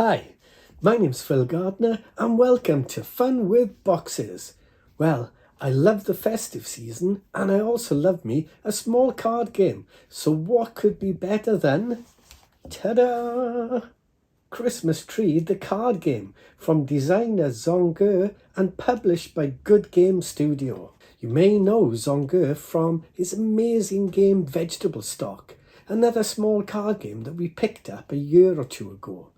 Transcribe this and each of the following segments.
Hi, my name's Phil Gardner and welcome to Fun with Boxes. Well, I love the festive season and I also love me a small card game. So what could be better than, ta-da! Christmas Tree, the card game from designer Zong-Ger and published by Good Game Studio. You may know Zong-Ger from his amazing game Vegetable Stock, another small card game that we picked up a year or two ago.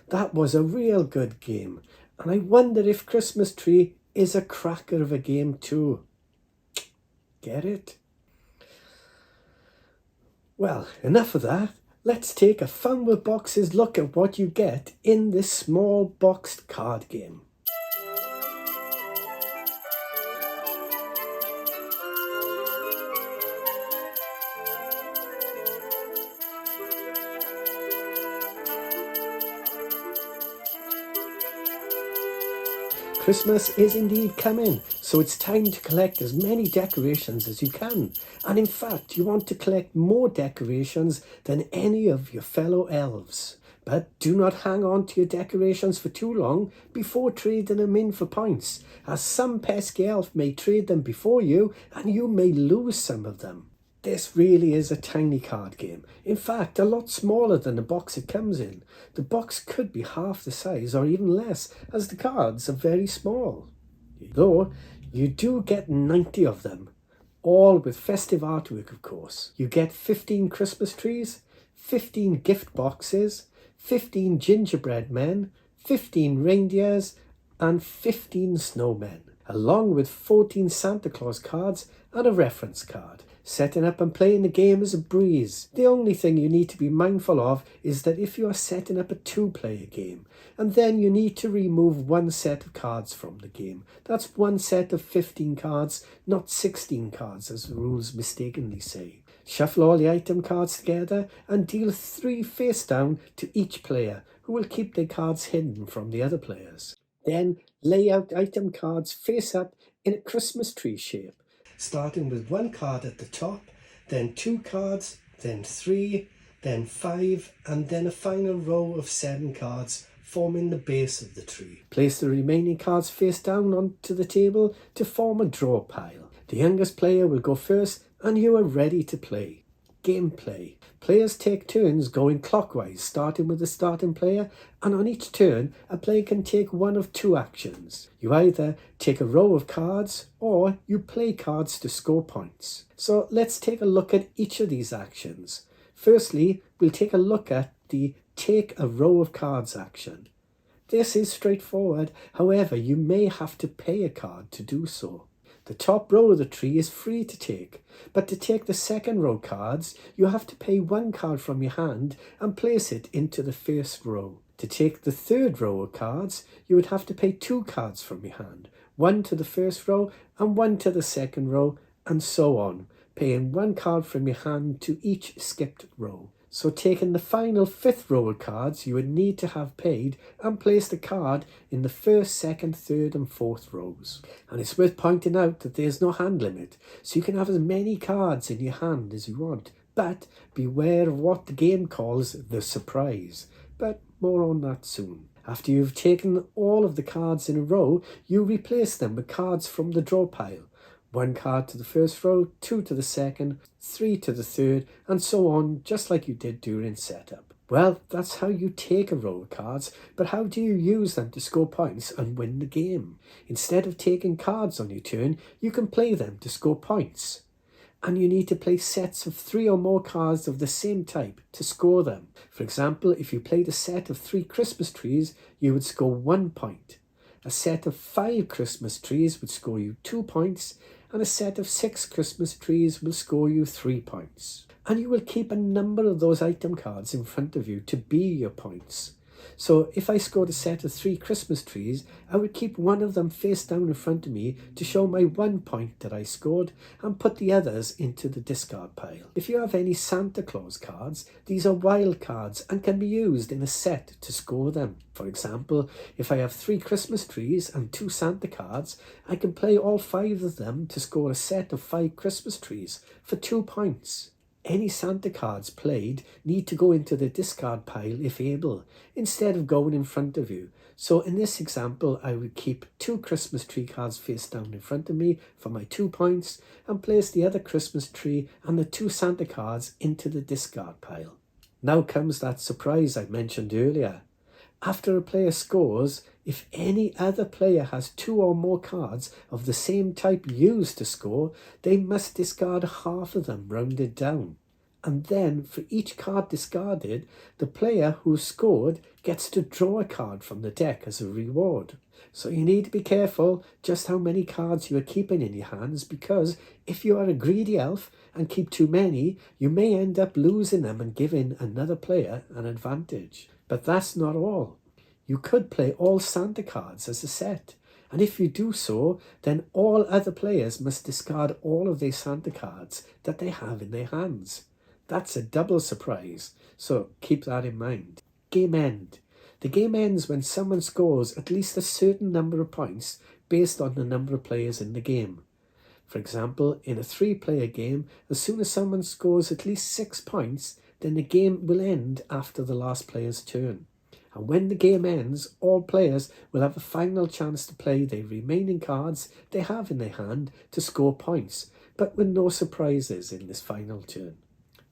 That was a real good game, and I wonder if Christmas Tree is a cracker of a game too. Get it? Well, enough of that. Let's take a Fun with Boxes look at what you get in this small boxed card game. Christmas is indeed coming, so it's time to collect as many decorations as you can. And in fact, you want to collect more decorations than any of your fellow elves. But do not hang on to your decorations for too long before trading them in for points, as some pesky elf may trade them before you and you may lose some of them. This really is a tiny card game. In fact, a lot smaller than the box it comes in. The box could be half the size or even less, as the cards are very small. Though, you do get 90 of them, all with festive artwork of course. You get 15 Christmas trees, 15 gift boxes, 15 gingerbread men, 15 reindeers, and 15 snowmen, along with 14 Santa Claus cards and a reference card. Setting up and playing the game is a breeze. The only thing you need to be mindful of is that if you are setting up a two-player game, and then you need to remove one set of cards from the game. That's one set of 15 cards, not 16 cards as the rules mistakenly say. Shuffle all the item cards together and deal 3 face down to each player, who will keep their cards hidden from the other players. Then lay out item cards face up in a Christmas tree shape, starting with 1 card at the top, then 2 cards, then 3, then 5, and then a final row of 7 cards forming the base of the tree. Place the remaining cards face down onto the table to form a draw pile. The youngest player will go first and you are ready to play. Gameplay. Players take turns going clockwise, starting with the starting player, and on each turn, a player can take one of 2 actions. You either take a row of cards, or you play cards to score points. So let's take a look at each of these actions. Firstly, we'll take a look at the take a row of cards action. This is straightforward, however, you may have to pay a card to do so. The top row of the tree is free to take, but to take the second row cards, you have to pay 1 card from your hand and place it into the first row. To take the third row of cards, you would have to pay 2 cards from your hand, 1 to the first row and 1 to the second row, and so on, paying 1 card from your hand to each skipped row. So taking the final 5th row of cards, you would need to have paid and placed the card in the 1st, 2nd, 3rd and 4th rows. And it's worth pointing out that there's no hand limit, so you can have as many cards in your hand as you want, but beware of what the game calls the surprise. But more on that soon. After you've taken all of the cards in a row, you replace them with cards from the draw pile. 1 card to the first row, 2 to the second, 3 to the third, and so on, just like you did during setup. Well, that's how you take a row of cards, but how do you use them to score points and win the game? Instead of taking cards on your turn, you can play them to score points. And you need to play sets of 3 or more cards of the same type to score them. For example, if you played a set of 3 Christmas trees, you would score 1 point. A set of 5 Christmas trees would score you 2 points, and a set of 6 Christmas trees will score you 3 points. And you will keep a number of those item cards in front of you to be your points. So if I scored a set of 3 Christmas trees, I would keep one of them face down in front of me to show my 1 point that I scored and put the others into the discard pile. If you have any Santa Claus cards, these are wild cards and can be used in a set to score them. For example, if I have 3 Christmas trees and 2 Santa cards, I can play all 5 of them to score a set of 5 Christmas trees for 2 points. Any Santa cards played need to go into the discard pile if able, instead of going in front of you. So in this example, I would keep 2 Christmas tree cards face down in front of me for my 2 points and place the other Christmas tree and the 2 Santa cards into the discard pile. Now comes that surprise I mentioned earlier. After a player scores, if any other player has 2 or more cards of the same type used to score, they must discard half of them rounded down. And then for each card discarded, the player who scored gets to draw a card from the deck as a reward. So you need to be careful just how many cards you are keeping in your hands, because if you are a greedy elf and keep too many, you may end up losing them and giving another player an advantage. But that's not all. You could play all Santa cards as a set, and if you do so, then all other players must discard all of their Santa cards that they have in their hands. That's a double surprise, so keep that in mind. Game end. The game ends when someone scores at least a certain number of points based on the number of players in the game. For example, in a 3-player game, as soon as someone scores at least 6 points, then the game will end after the last player's turn. And when the game ends, all players will have a final chance to play the remaining cards they have in their hand to score points, but with no surprises in this final turn.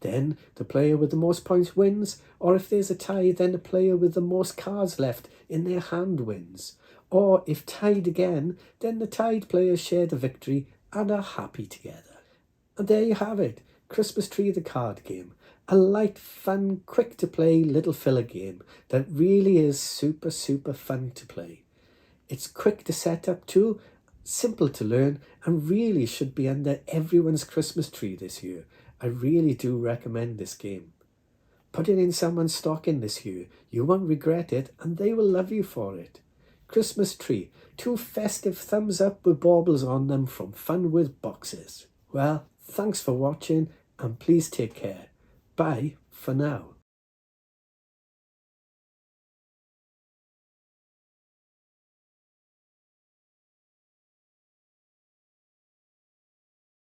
Then the player with the most points wins, or if there's a tie, then the player with the most cards left in their hand wins. Or if tied again, then the tied players share the victory and are happy together. And there you have it, Christmas Tree the card game. A light, fun, quick to play little filler game that really is super fun to play. It's quick to set up too, simple to learn, and really should be under everyone's Christmas tree this year. I really do recommend this game. Put it in someone's stocking this year. You won't regret it, and they will love you for it. Christmas Tree, 2 festive thumbs up with baubles on them from Fun With Boxes. Well, thanks for watching, and please take care. Bye for now.